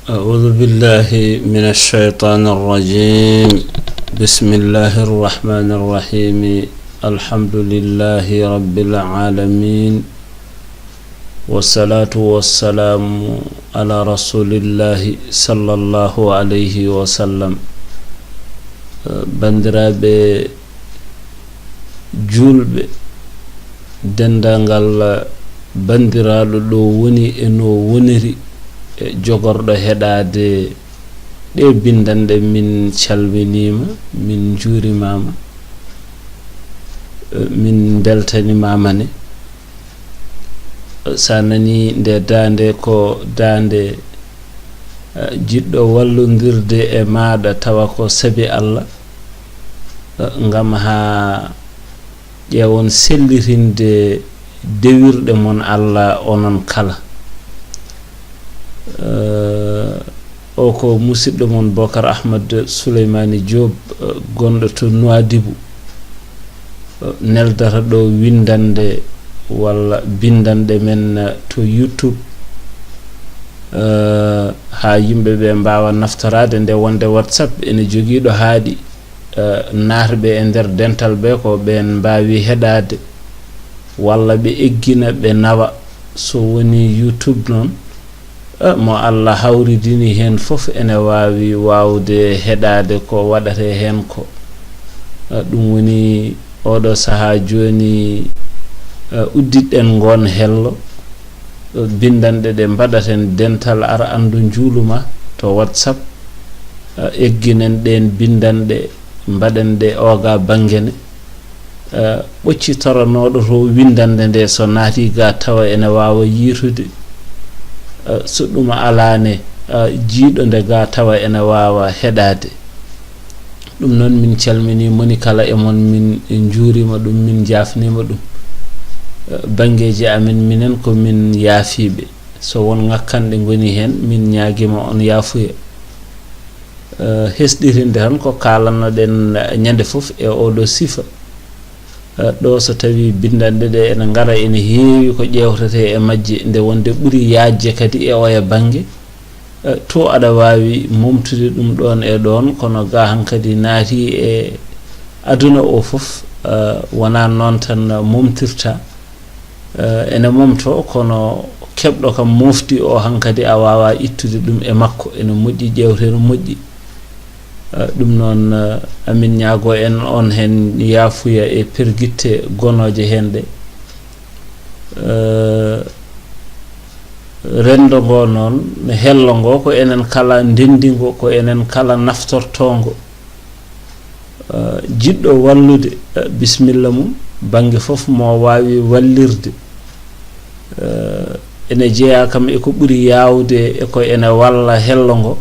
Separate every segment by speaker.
Speaker 1: أعوذ بالله من الشيطان الرجيم. بسم الله الرحمن الرحيم. الحمد لله رب العالمين، والصلاة والسلام على رسول الله صلى الله عليه وسلم. بندرابي julɓe dendangal bandiraɗo ɗo woni eno woniri e jogorɗo heɗade ɗe bindande min calminima, min juurimama, min beltanimamane. sa nani nde dande ko dande jiɗɗo wallodirde e maɗa tawa ko saabi Allah, ngam ha ƴewon sellirinde dewirɗe mon Allah onon kala. O ko musidɗo mon Bocar Ahmad Souleymani Diop gonɗo to Nouadhibou, neldata ɗo windande walla bindande men to YouTube ha yimɓeɓe mbawa naftorade nde wonde WhatsApp ene joguiɗo haaɗi naatɓe e nder dental ɓe ko ɓen mbawi heɗade walla ɓe eggina ɓe nawa. So woni YouTube noon mo Allah hawridini hen fof ene wawi wawde heɗade ko waɗate hen ko. ɗum woni oɗo saaha joni uddiɗen gon hello bindanɗe ɗe mbaɗaten dental ara andu juuluma to WhatsApp, egginen ɗen bindanɗe mbaɗen ɗe oga bangene. ɓoccitoronoɗo to windande nde so naati ga tawa ene wawa yitude, so ɗum alane jiiɗo nde ga tawa ene wawa heɗade. ɗum noon min calmini moni kala e mon, min juurima ɗum, min jafnima ɗum. bangeji amen minen ko min yaafiɓe, so won ngakkanɗe goni hen min ñaguima on yaafuya. hesɗirinde tan ko kalannoɗen ñande fof e oɗo sifa. ɗo so tawi bindanɗe ɗe ene ngara ene heewi ko ƴewtete e majje, nde wonde ɓuuri yajje kadi e oya banggue to aɗa wawi momtude ɗum ɗon e ɗon, kono ga hankadi naati e aduna o fof wona noon tan momtirta. ene momto kono keɓɗo kam mofti o hankadi a wawa ittude ɗum e makko, ene moƴƴi ƴewte no moƴƴi. ɗum noon amin ñaago en on hen yaafuya e pergitte gonoje hen ɗe. rendo ngo noon hello ngo ko enen kala ndendigo, ko enen kala naftortongo. jiɗɗo wallude bisimilla mum bange fof mo wawi wallirde. ene jeeya kam e ko ɓuuri yawde e ko ene walla hello ngo.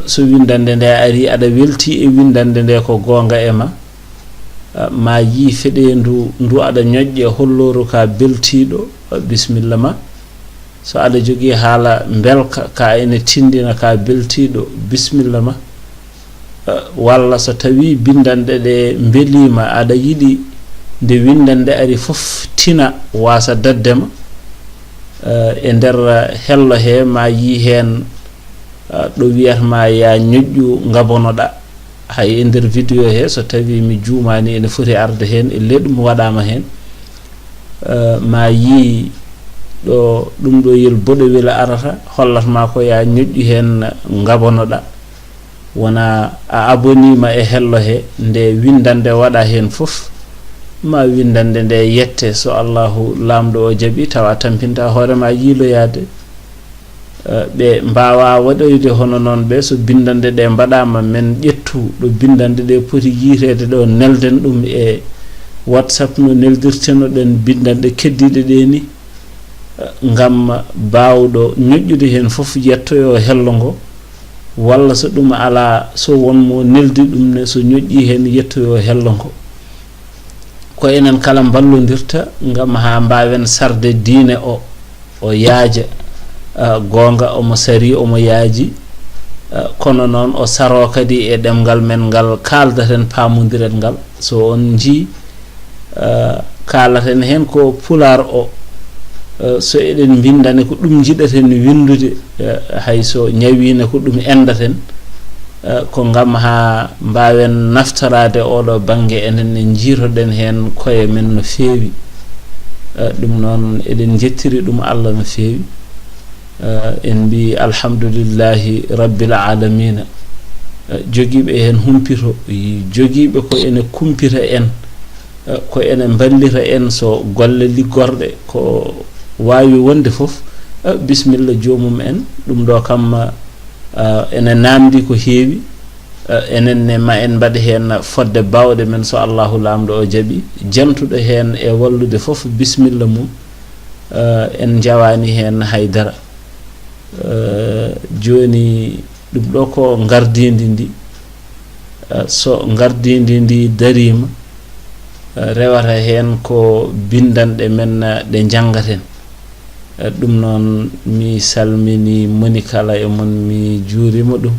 Speaker 1: so windande nde ari aɗa welti e windande nde ko gonga e ma yi feɗendu ndu aɗa ñoƴƴe holloru ka beltiɗo, bisimilla ma. so aɗa jogui haala belka ka ene tindina ka beltiɗo, bisimilla ma. walla so tawi bindanɗe ɗe beelima aɗa yiɗi nde windande ari fof tina wasa daddema, e nder hello he ma yi hen ɗo wiyatma ya ñoƴƴu gabonoɗa. hay e nder vidéo he so tawi mi juumani ene foti arde hen e leɗɗum waɗama hen. ma yi ɗo ɗum ɗo yel boɗowel arata hollatma ko ya ñoƴƴu hen gabonoɗa. wona a abonima e hello he, nde windande waɗa hen fof ma windande nde yette, so Allahu lamɗo o jaaɓi tawa tampinta hoorema yiiloyade. ɓe mbawa waɗoyde hono noon ɓe, so bindande ɗe mbaɗama men ƴettu ɗo bindande ɗe poti yiitede ɗo, nelden ɗum e WhatsApp no neldirteno ɗen bindande keddiɗe ɗe ni, ngam bawɗo ñoƴƴude hen fof yettoyo hello ngo. walla so ɗum ala, so wonmo neldi ɗum ne, so ñoƴƴi hen yettoyo hello ngo. ko enen kala ballodirta ngam ha mbawen sarde diine o yaaja. gonga omo sari omo yaaji, kono noon o saro kadi e ɗemgal men ngal kaldaten pamodiren ngal. so on ji kalaten hen ko pular o so eden bindane ko dum jidaten windude hayso nyawina ko dum endaten ko ngam ha mbaawen naftarade odo bange enen en jiroden hen koye men no feewi dum non eden jettiri dum Allah no feewi en bi alhamdulillahi rabbil alamin jogibe hen humpito jogibe ko ene kumpita en ko ene ballira en so golle liggorde ko waawi wonde fof bismillah jomum en dum do kam ene namdi ko heewi enen ne ma en bade hen fodde bawde men so Allahu lamdo o jabi jantude hen e wallude fof bismillah mum en jawani hen haydara joni dum do ko ngardindi ndi so ngardindi ndi darima rewata hen ko bindande men de jangaten dum non mi salmini moni kala e mon mi juurima dum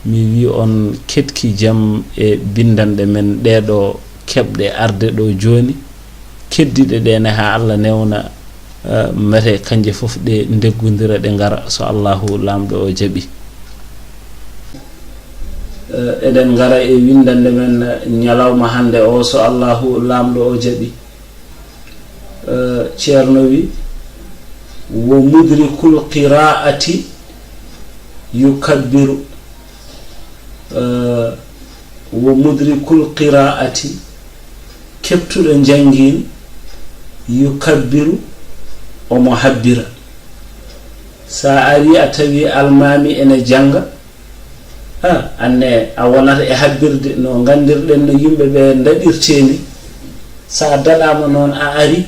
Speaker 1: mi wi on ketki jam e bindande men deedo kebde arde do joni keddide de ne ha Allah newna mate kanje fof de deggundira de ngara so Allahu lamdo o jabi eden ngara e windande men nyalawma hande o so Allahu lamdo o jabi ceerno wi wo mudrikul qiraati yukabbiru wo mudrikul qiraati keptudo jangin yukabbiru o mo habbira sa ari atawi almami ene janga anne a wonata e habbirde no gandirden no yimbe be dadirteni sa dadama non a ari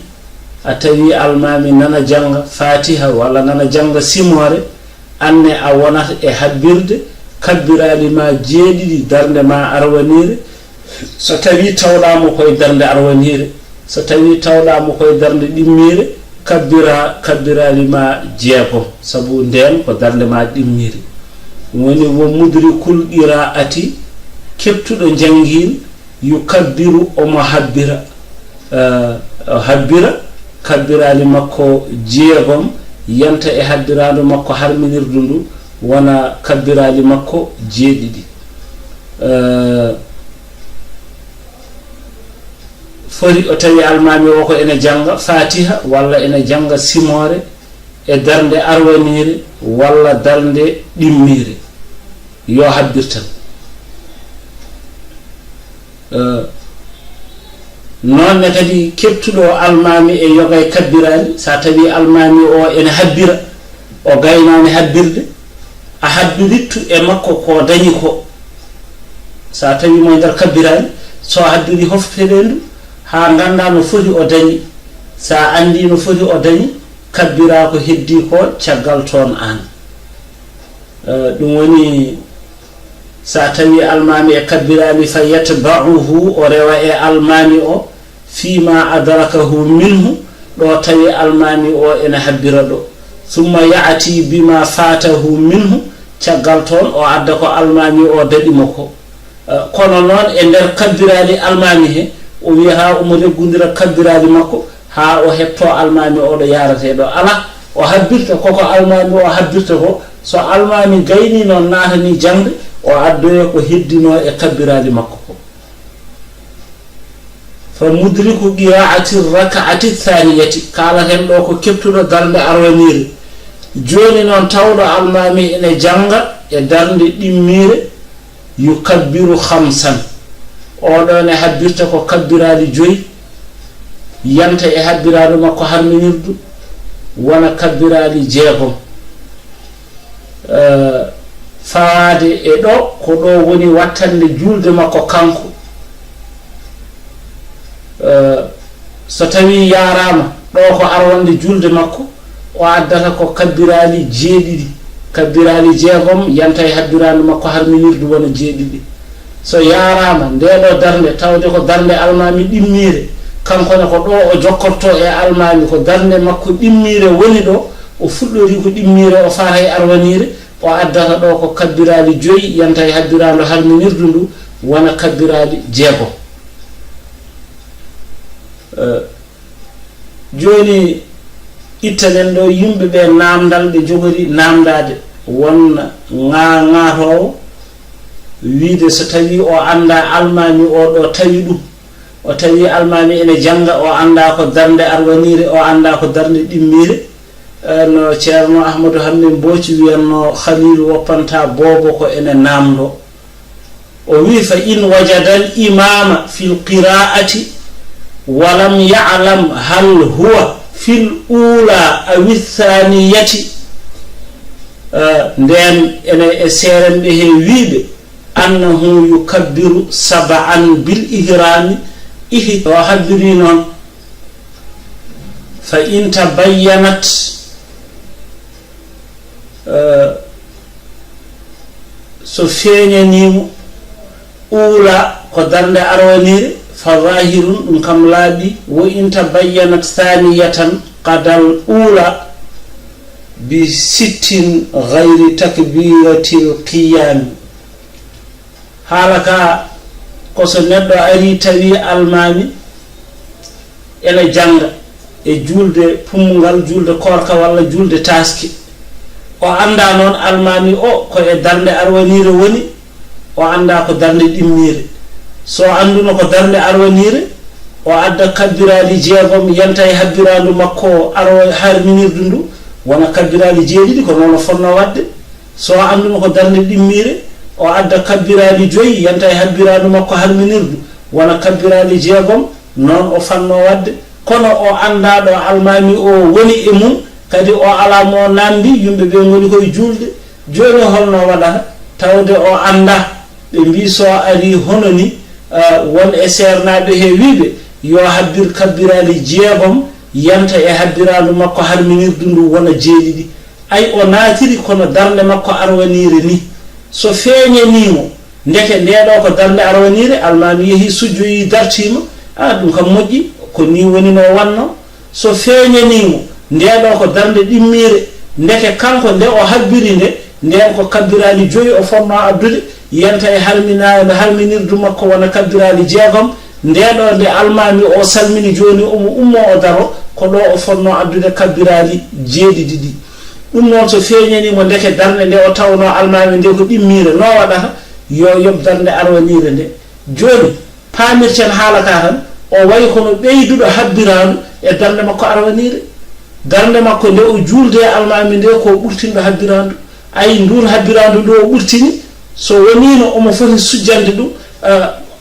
Speaker 1: a tawi almami nana janga fatiha wala nana janga simore anne a wonata e habbirde kabbirali ma jeedidi darnde ma arwanire so tawi tawdamo koy darnde arwanire so tawi tawdamo koy darnde dimmire kabbirali ma jeego sabu ndem ko darnde ma dimmire woni wo mudrikul qiraati keptudo jangin yukabbiru o mo habbira habbira kabbirali makko jeegom yanta e habbirado makko harminirdu ndu wana kabbirali makko jeedidi fori o tawi almami o ko ene janga fatiha walla ene janga simore e darnde arwanire walla darnde dimmire yo habbirtan non kadi keptudo almami e yogay kabbirali sa tawi almami o ene habbira o gaynani habbirde a habbirittu e makko ko dañi ko sa tawi mo dar kabbirali so habbiri hoftelendu ha ganda no foti o dañi sa andi no foti o dañi kabbira ko heddi ko caggal ton an dum woni sa tawi almami e kabbirali fayatba'uhu o rewa e almami o fima adrakahu minhu do tawi almami o ene habbira do thumma ya'ti bima fatahu minhu caggal ton o adda ko almami o dadimo ko kono non e der kabbirali almami he o wi ha o mo reggundira kabbirali makko ha o hetto almami o do yarate do ala o habbirta koko almami o habbirta ko so almami gayni non natani jangde o addoye ko heddino e kabbirali makko ko fa mudriku qira'ati rak'ati thaniyati kala hen do ko keptudo darnde arwanire joni non tawdo almami ene janga e darnde dimmire yukabbiru khamsan o do ne habbirta ko kabbirali joyi yanta e habbirado makko harminirdu wana kabbirali jeegom faade e do ko do woni wattande julde makko kanko so tawi yarama do ko arwande julde makko o addata ko kabbirali jeedidi kabbirali jeegom yanta e habbirado makko harminirdu wona jeedidi so yarama ndedo darnde tawde ko darnde almami dimmire kanko ne ko do o jokkorto e almami ko darnde makko dimmire woni do o fuddori ko dimmire o faata e arwanire o addata do ko kabbirali joyi yanta e habbirado harminirdu ndu wona kabbirali jeego joni ittanen ɗo yimɓe ɓe namdal ɓe jogori namdade wonna ŋaŋatowo wiide so tawi o anda almami o ɗo tawi ɗum o tawi almami ene janga o anda ko darde arwanire o anda ko darde ɗimmire no ceerno ahmadou hammin boci wiyanno khalilu woppanta bobo ko ene namdo o wi fa in wajada al imama fi l qira'ati walam ya'lam hal huwa fi l ula awi thaniyati nden ene e seren ɓe he wiɓe annahu yukabbiru sab'an bil ihrami ihi o habbiri noon fa in tabayyanat so feeñanimo ula ko darde arwanire fa zahirun ɗum kam laaɓi wo in tabayyanat thaniyatan qadal ula bi sittin gayri takbiratil qiyami haala ka ko so neɗɗo ari tawi almami ene janga e julde pumgal julde korka walla julde taski o anda noon almami o ko e darde arwanire woni o anda ko darde ɗimmire so anduno ko darde arwanire o adda kabbirali jeegom yanta e habbirandu makko harminirdu ndu wona kabbirali jeeɗiɗi ko noon o fonno wadde so anduno ko darde ɗimmire o adda kabbirali 5 yanta e habbirandu makko harminirdu wona kabbirali jeegom noon o fanno wadde kono o anda ɗo almami o woni e mum kadi o ala mo namdi yimɓe ɓe goni koye julde joni holno waɗata tawde o anda ɓe mbi so ari hono ni won e sernaɓe he wiɓe yo habbir kabbirali jeegom yanta e habbirandu makko harminirdu ndu wona jeeɗiɗi ay o naatiri kono darde makko arwanire ni so feeñanimo ndeke ndeɗo ko darde arwanire almami yeehi sujjoyi dartima ɗum kam moƴƴi ko ni woni no wanno so feeñanimo ndeɗo ko darde ɗimmire ndeke kanko nde o habbiri nde nden ko kabbirali 5 o fonno addude yanta e harminirdu makko wona kabbirali jeegom ndeɗo nde almami o salmini joni omo ummo o daro ko ɗo o fonno addude kabbirali 7 ɗi ɗum noon so feeñanimo ndeke darde nde o tawno almami nde ko ɗimmire no waɗata yo yob darde arwanire nde joni pamirten haalaka tan o wayi kono ɓeyduɗo habbirandu e darde makko arwanire darde makko nde o julde almami nde ko ɓurtinɗo habbirandu ayi ndur habbirandu ndu o ɓurtini so wonino omo foti sujjande ɗum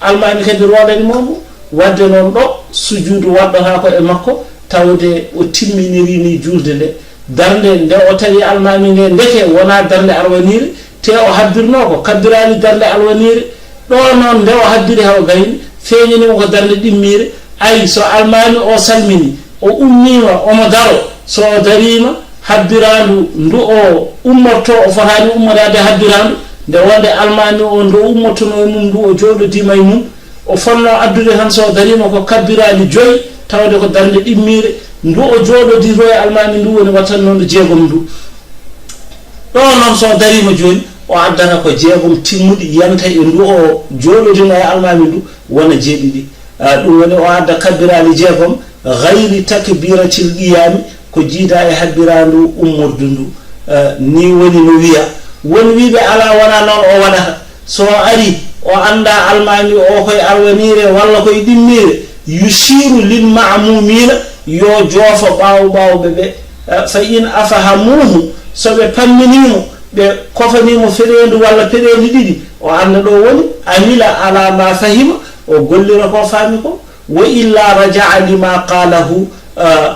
Speaker 1: almami kadi roɗani momo wadde noon ɗo sujudu waɗɗata ko e makko tawde o timminiri ni julde nde darde nde o tawi almami nde ndeke wona darde arwanire te o habbirno ko kabbirali darde alwanire ɗo noon nde o habbiri haw gayni feeñanimo ko darde ɗimmire ayi so almami o salmini o ummima omo daro so o darima habbirandu ndu o ummorto o fotani ummorade habbirandu nde wonde almami o ndo ummotono e mum ndu o jooɗodima e mum o fonno addude tan so darima ko kabbirali 5 tawde ko darde ɗimmire ndu o jooɗodiro e almami ndu woni wattan noon jeegom ndu ɗo noon so darima joni o addata ko jeegom timmuɗi yanta e ndu o jooɗodino e almami ndu wona jeeɗiɗi ɗum woni o adda kabbirali jeegom gayri takbiratil qiyami ko jiida e habbirandu ummordu ndu ni woni no wiya won wiɓe ala wona noon o waɗata so ari o anda almami o koye arwanire walla koye ɗimmire yusiru lil ma'mumina yo joofa ɓawɓawɓe ɓe fa in afahamuhu soɓe pamminimo ɓe kofanimo feɗendu walla peɗeli 2 o anda ɗo woni amila ala ma fahima o gollira ko faami ko wa illa raja'a lima qalahu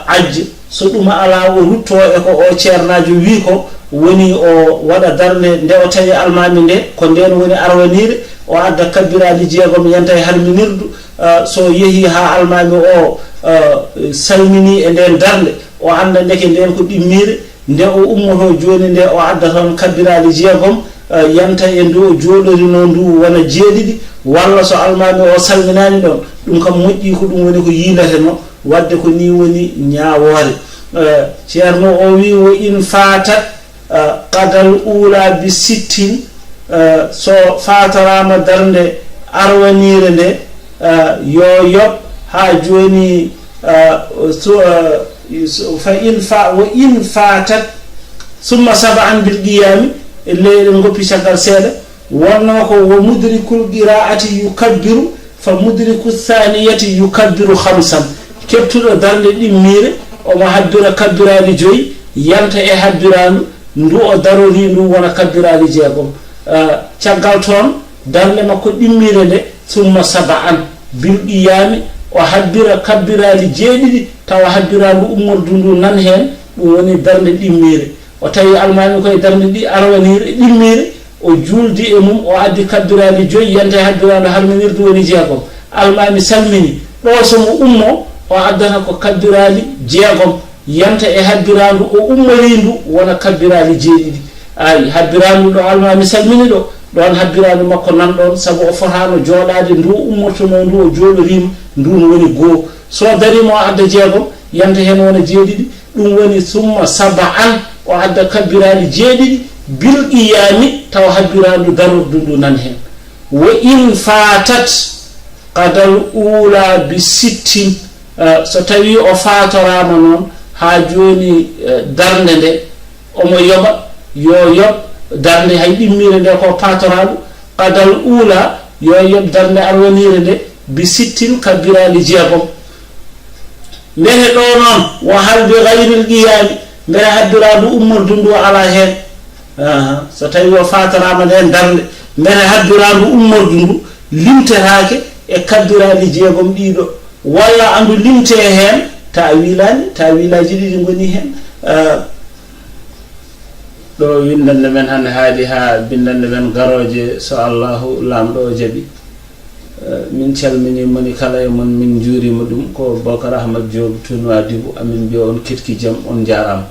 Speaker 1: ajj so ɗum ala o rutto e ko o ceernajo wi ko woni o waɗa darde nde o tawi almami nde ko nden woni arwanire o adda kabbirali jeegom yanta e harminirdu so yeehi ha almami o salmini e nden darde o anda ndeke nden ko ɗimmire nde o ummoto joni nde o adda tan kabbirali jeegom yanta e ndu o jooɗorino ndu wona jeeɗiɗi walla so almami o salminani ɗon ɗum kam moƴƴi ko ɗum woni ko yiilete no wadde ko ni woni ñaawore ceerno o wi wo in fatat qadal ula bi sittin so fatarama darde arwanire nde yo yob ha joni فإن وإن فاتت ثم سبعا بالقيام الليل نغبي شغال سيده ونوك ومدرك القراءة يكبر فمدرك الثانية يكبر خمسا كبتر درل ديمير او ما حدنا كبراني جوي يانتا اي حدران ندو ضروري ندو وانا كبراني جيغوم تياغال تون درل مako dimmire ثم سبعا بالقيام وحدر كبراني جيدي taw haddiraandu ummordu ndu nan hen dum woni darnde dimmire o tawi almami koye darnde di arwanire dimmire o juldi e mum o addi kabbiraali joyi yante habbiraandu harminirdu woni jeegom almami salmini ɗo somo ummo o addata ko kabbiraali jeegom yanta e habbiraandu o ummorindu wona kabbiraali jeeɗiɗi ay habbiraandu ɗo almami salmini ɗo ɗon habbiraandu makko nan ɗon sabu o fotano jooɗade ndu ummortono ndu o jooɗorima ndun woni goo so darimo o adda jeegom yanta hen wona jeeɗiɗi ɗum woni summa saba'an o adda kabbiraali jeeɗiɗi bil qiyami taw habbiraandu darordu ndu nan hen wa in fatat qadal ula bi sittin so tawi o fatorama noon ha joni darnde nde omo yoɓa yo yoɓ darnde hay ɗimmire nde ko patoraɗo qadal ula yo yoɓ darnde arwonire nde bi sittin kabbiraali jeegom mbele ɗo noon wo hal bi gayril qiyami mbele habbiraandu ummordu ndu ala hen so tawi o fatorama nden darnde mbele habbiraandu ummordu ndu limtetake e kabbiraali jeegom ɗiɗo walla andu limte hen tawilaji ɗiɗi goni hen ɗo windande men hande haali ha bindande men garoje so allahu lamɗo o jaaɓi min calmini moni kala e mon min juurima ɗum ko Bocar Ahmad Diop Tournois Dibu amin mbiya on ketki jaam on jarama